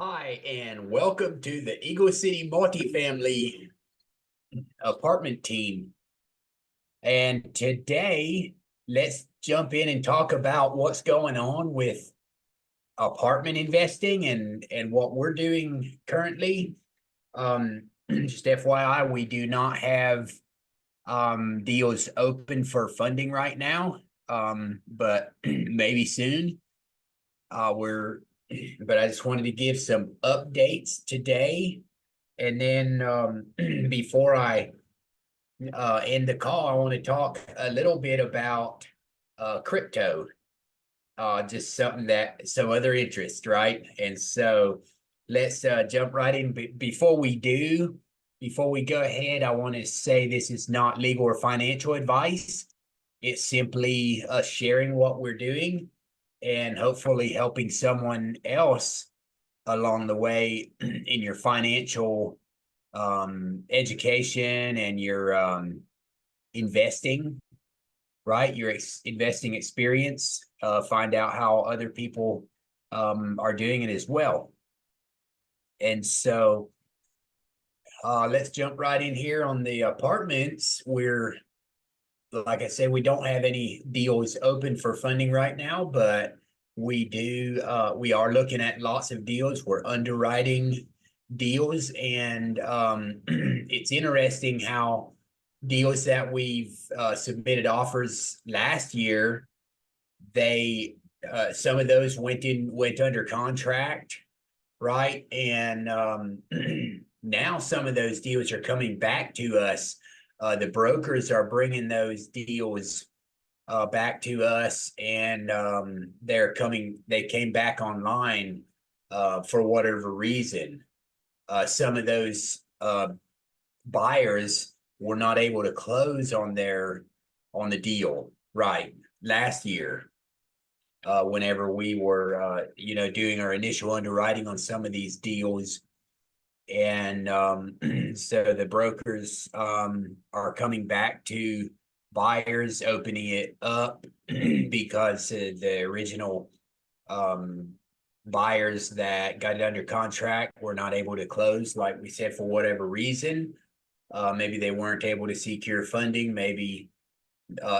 Hi, and welcome to the Eagle City Multifamily Apartment Team. And today, let's jump in and talk about what's going on with apartment investing and what we're doing currently. Just FYI, we do not have deals open for funding right now, but maybe soon. We're but I just wanted to give some updates today. And then before I end the call, I want to talk a little bit about crypto, just something that some other interest, right? And so let's jump right in. Before we go ahead, I want to say this is not legal or financial advice. It's simply us sharing what we're doing and hopefully helping someone else along the way in your financial education and your investing, right? Your investing experience, find out how other people are doing it as well. And so let's jump right in here on the apartments. Like I said, we don't have any deals open for funding right now, but we are looking at lots of deals. We're underwriting deals, and it's interesting how deals that we've submitted offers last year, they some of those went under contract, right? And now some of those deals are coming back to us. The brokers are bringing those deals back to us, and they came back online for whatever reason. Some of those buyers were not able to close on the deal right last year, whenever we were doing our initial underwriting on some of these deals. And so the brokers are coming back to buyers, opening it up because the original buyers that got it under contract were not able to close, like we said, for whatever reason. Maybe they weren't able to secure funding. Maybe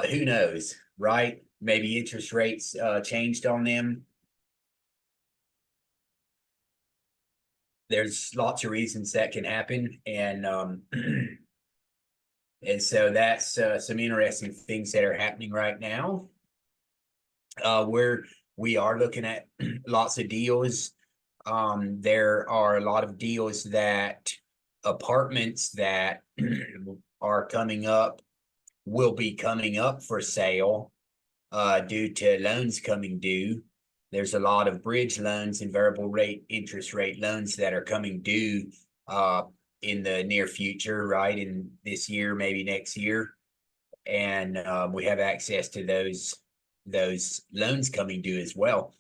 who knows, right? Maybe interest rates changed on them. There's lots of reasons that can happen, and and so that's some interesting things that are happening right now. We are looking at lots of deals. There are a lot of deals that apartments that are coming up will be coming up for sale due to loans coming due. There's a lot of bridge loans and variable rate interest rate loans that are coming due in the near future, right? In this year, maybe next year. And we have access to those loans coming due as well.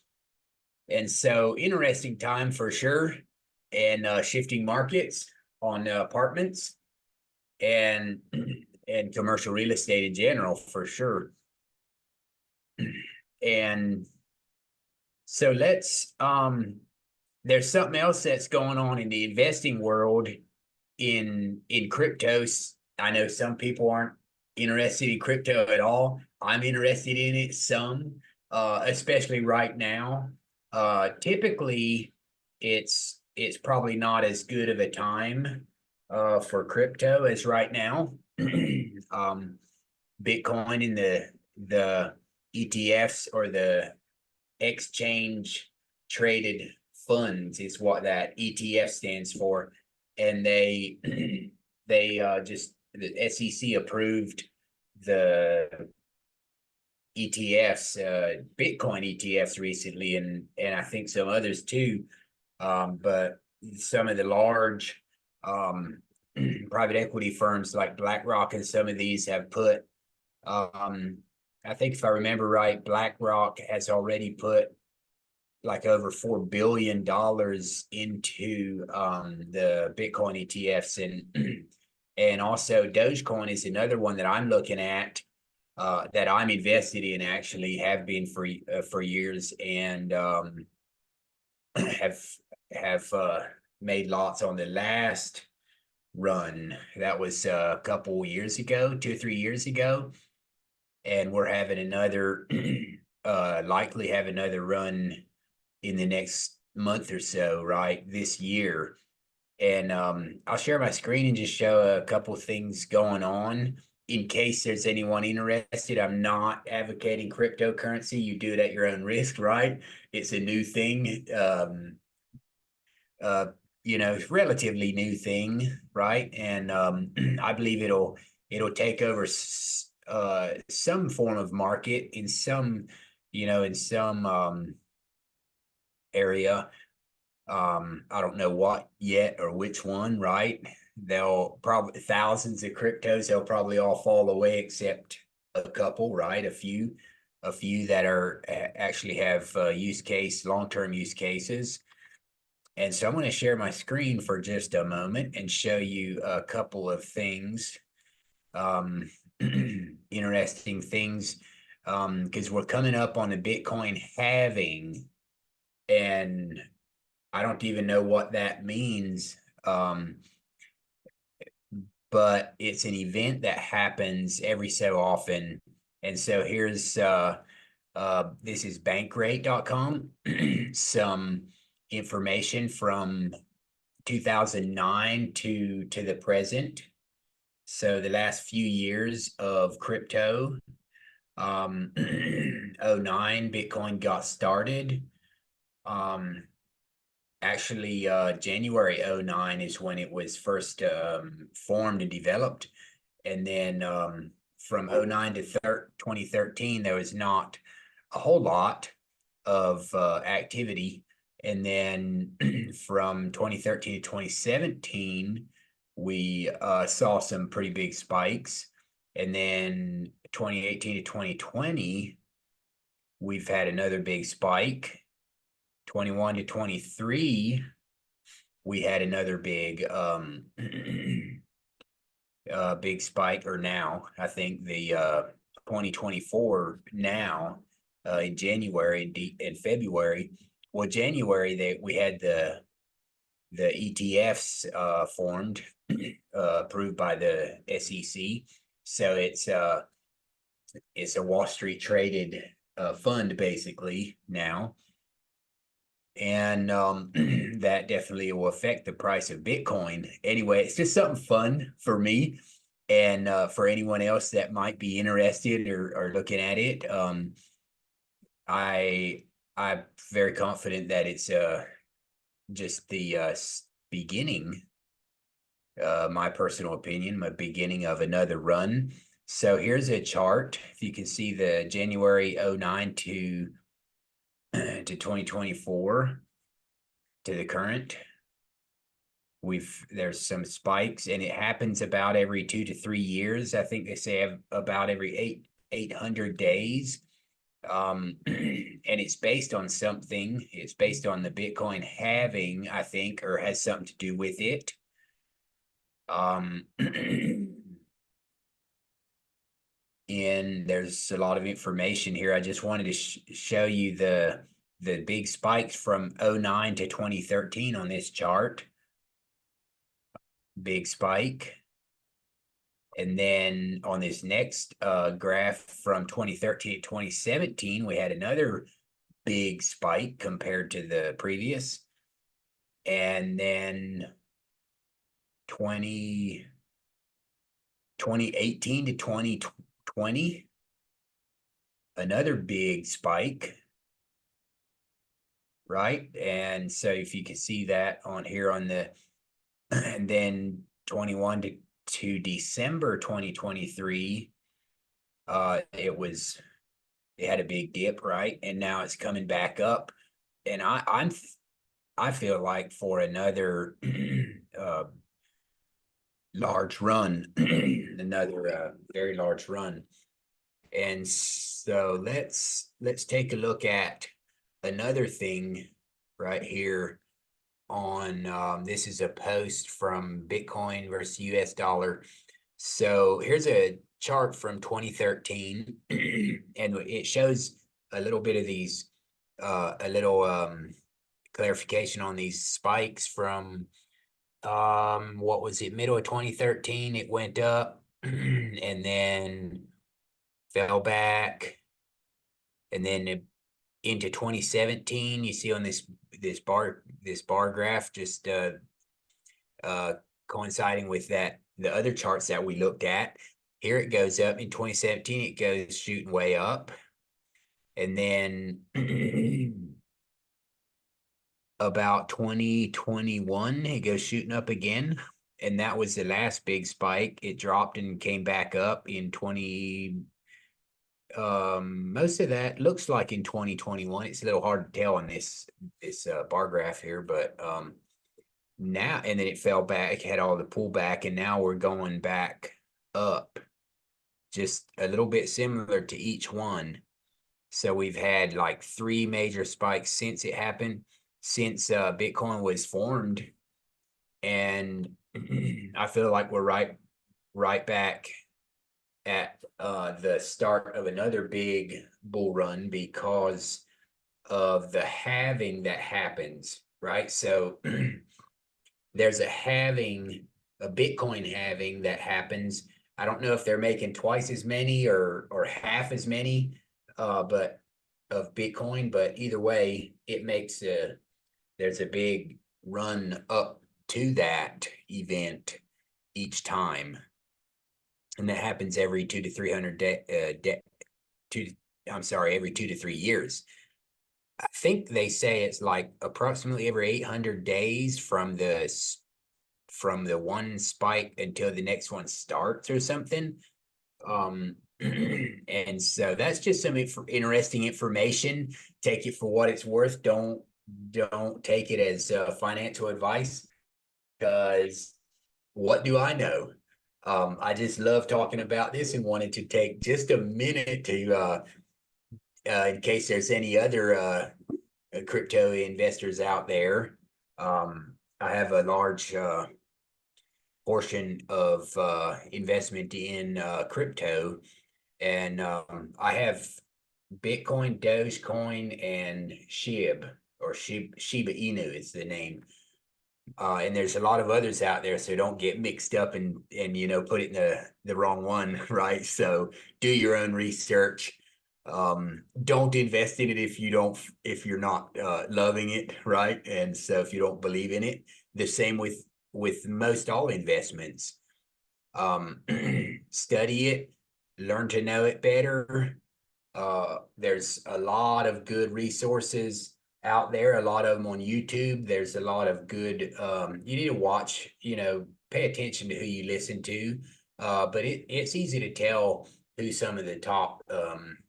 And so interesting time for sure, and shifting markets on apartments and and commercial real estate in general for sure. And so there's something else that's going on in the investing world in cryptos. I know some people aren't interested in crypto at all. I'm interested in it some, especially right now. Typically, it's probably not as good of a time for crypto as right now. Bitcoin and the ETFs, or the exchange traded funds, is what that ETF stands for. And they just the SEC approved the ETFs, Bitcoin ETFs recently, and I think some others too. But some of the large private equity firms like BlackRock and some of these have put, I think if I remember right, BlackRock has already put like over $4 billion into the Bitcoin ETFs, and also Dogecoin is another one that I'm looking at, that I'm invested in, actually have been for years, and have have made lots on the last run. That was a couple years ago, 2 or 3 years ago. And we're having another, likely have another run in the next month or so, right? This year. And I'll share my screen and just show a couple things going on in case there's anyone interested. I'm not advocating cryptocurrency. You do it at your own risk, right? It's a new thing. Uh, relatively new thing, right? And I believe it'll take over some form of market in some, in some area. I don't know what yet or which one, right? They'll probably thousands of cryptos, they'll probably all fall away except a couple, right? A few that are actually have long-term use cases. And so I'm going to share my screen for just a moment and show you a couple of things, interesting things, because we're coming up on the Bitcoin halving, and I don't even know what that means. But it's an event that happens every so often. And so here's this is bankrate.com, some information from 2009 to the present. So the last few years of crypto, 09 Bitcoin got started. Actually, January 09 is when it was first formed and developed. And then from 09 to 2013, there was not a whole lot of activity. And then from 2013 to 2017, we saw some pretty big spikes. And then 2018 to 2020, we've had another big spike. 21 to 23, we had another big big spike, or now I think the 2024 now, in January and February. Well, January we had the ETFs formed, approved by the SEC. So it's a Wall Street traded fund basically now. And that definitely will affect the price of Bitcoin. Anyway, it's just something fun for me, and for anyone else that might be interested or looking at it. I'm very confident that it's just the beginning, my personal opinion, my beginning of another run. So here's a chart. If you can see the January 09 to 2024 to the current, there's some spikes, and it happens about every 2 to 3 years. I think they say about every 800 days. And it's based on something. It's based on the Bitcoin halving, I think, or has something to do with it. And there's a lot of information here. I just wanted to show you the big spikes from 09 to 2013 on this chart. Big spike. And then on this next graph from 2013 to 2017, we had another big spike compared to the previous. And then 2018 to 2020, another big spike, right? And so if you can see that on here on the, and then 21 to December 2023, it had a big dip, right? And now it's coming back up. And I feel like for another large run, another very large run. And so let's take a look at another thing right here on this is a post from Bitcoin versus US dollar. So here's a chart from 2013, and it shows a little bit of these, a little clarification on these spikes from what was it, middle of 2013, it went up and then fell back, and then into 2017, you see on this bar graph, just uh coinciding with the other charts that we looked at. Here it goes up in 2017, it goes shooting way up, and then about 2021, it goes shooting up again. And that was the last big spike. It dropped and came back up in 20. Most of that looks like in 2021. It's a little hard to tell on this bar graph here, but now, and then it fell back, had all the pullback, and now we're going back up, just a little bit similar to each one. So we've had like three major spikes since it happened, since Bitcoin was formed, and I feel like we're right back at the start of another big bull run because of the halving that happens, right? So there's a Bitcoin halving that happens. I don't know if they're making twice as many or half as many, but of Bitcoin, but either way, it makes there's a big run up to that event each time, and that happens every 2 to 300 every 2 to 3 years. I think they say it's like approximately every 800 days from the one spike until the next one starts or something. And so that's just some interesting information. Take it for what it's worth. Don't take it as financial advice, because what do I know? I just love talking about this and wanted to take just a minute to in case there's any other crypto investors out there. I have a large portion of investment in crypto, and I have Bitcoin, Dogecoin, and Shiba Inu is the name. And there's a lot of others out there, so don't get mixed up and put it in the wrong one, right? So do your own research. Don't invest in it if you're not loving it, right? And so if you don't believe in it, the same with most all investments. Study it, learn to know it better. There's a lot of good resources out there, a lot of them on YouTube. There's a lot of good, you need to watch, pay attention to who you listen to. But it's easy to tell who some of the top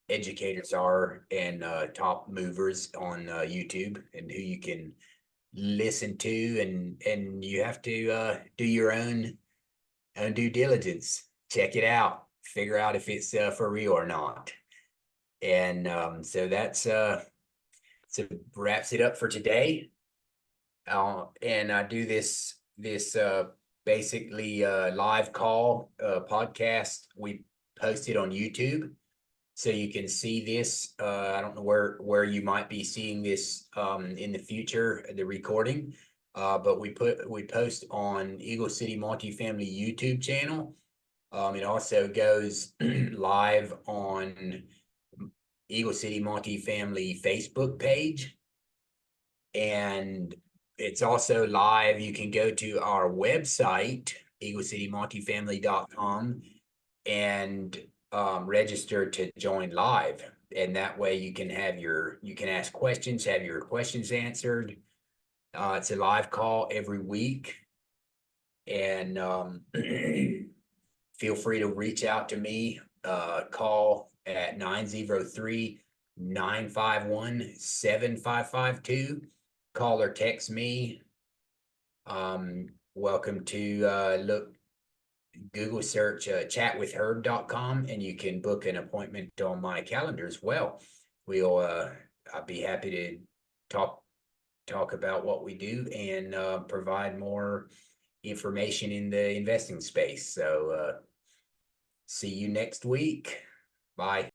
educators are and top movers on YouTube, and who you can listen to, and you have to do your own due diligence. Check it out, figure out if it's for real or not. And so that's so wraps it up for today. And I do this basically live call podcast. We post it on YouTube, so you can see this. I don't know where you might be seeing this in the future, the recording, but we post on Eagle City Multifamily YouTube channel. It also goes live on Eagle City Multifamily Facebook page, and it's also live. You can go to our website, eaglecitymultifamily.com, and register to join live. And that way you can ask questions, have your questions answered. It's a live call every week. And feel free to reach out to me, call at 903-951-7552. Call or text me. Welcome to Google search chatwithherb.com, and you can book an appointment on my calendar as well. I'll be happy to talk about what we do and provide more information in the investing space. So see you next week. Bye.